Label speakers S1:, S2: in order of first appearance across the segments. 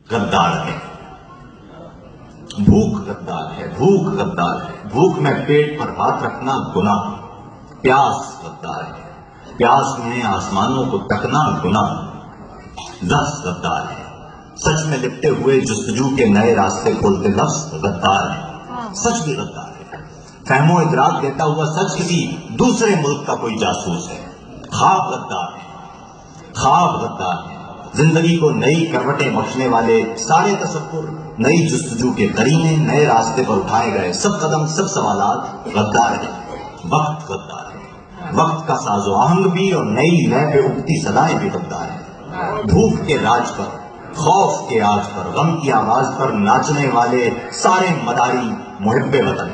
S1: غدار ہے، بھوک غدار ہے، بھوک غدار ہے، بھوک میں پیٹ پر ہاتھ رکھنا گناہ، پیاس غدار ہے، پیاس میں آسمانوں کو تکنا گناہ، لفظ غدار ہے، سچ میں لپٹے ہوئے جستجو کے نئے راستے کھولتے لفظ غدار ہے، سچ بھی غدار ہے، فہم و ادراک دیتا ہوا سچ کسی دوسرے ملک کا کوئی جاسوس ہے، خواب غدار ہے، خواب غدار ہے، زندگی کو نئی کروٹیں بخشنے والے سارے تصور، نئی جستجو کے قرینے، نئے راستے پر اٹھائے گئے سب قدم، سب سوالات غدار ہیں، وقت غدار ہے، وقت کا ساز و آہنگ بھی اور نئی لے پہ اگتی صدائیں بھی غدار ہیں، بھوک کے راج پر، خوف کے آج پر، غم کی آواز پر ناچنے والے سارے مداری محب وطن،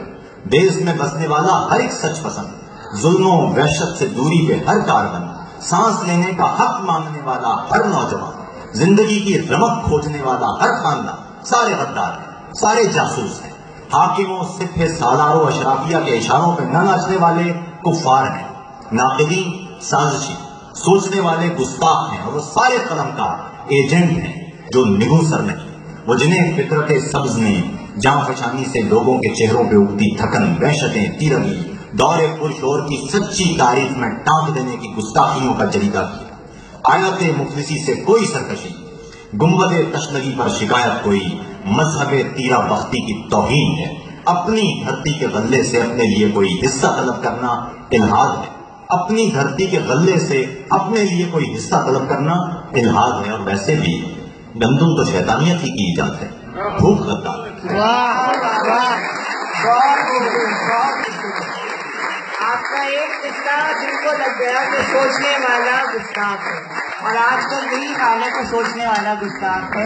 S1: دیس میں بسنے والا ہر ایک سچ پسند، ظلم و وحشت سے دوری پہ ہر کاربن، سانس لینے کا حق مانگنے والا ہر نوجوان، زندگی کی رمق کھوجنے والا ہر خاندان، سارے غدار ہیں، سارے جاسوس ہیں، حاکموں صفحے سالار و اشرافیہ کے اشاروں پہ نہ ناچنے والے کفار ہیں، ناقدین سازشی، سوچنے والے گستاخ ہیں، اور وہ سارے قلمکار ایجنٹ ہیں جو نگوں سر نہیں، وہ جنہیں فطرت سبز نے جاں فشانی سے لوگوں کے چہروں پہ اگتی تھکن، وحشتیں، تیرگی، دور پرشور کی سچی تعریف میں ٹانک دینے کی گستاخیوں کا جریدہ کیا، آیت مفلسی سے کوئی سرکشی، گنبد تشنگی پر شکایت کوئی، مذہب تیرا بختی کی توہین ہے، اپنی دھرتی کے غلے سے اپنے لیے کوئی حصہ طلب کرنا الحاد ہے، اپنی دھرتی کے غلے سے اپنے لیے کوئی حصہ طلب کرنا الحاد ہے، اور ویسے بھی گندم تو شیطانیت ہی کی ایجاد ہے، بھوک غدار ہے۔
S2: آپ کا ایک قصہ دل کو لگ گیا کہ سوچنے والا گستاخ ہے، اور آج کل یہی حال ہے کہ سوچنے والا گستاخ ہے۔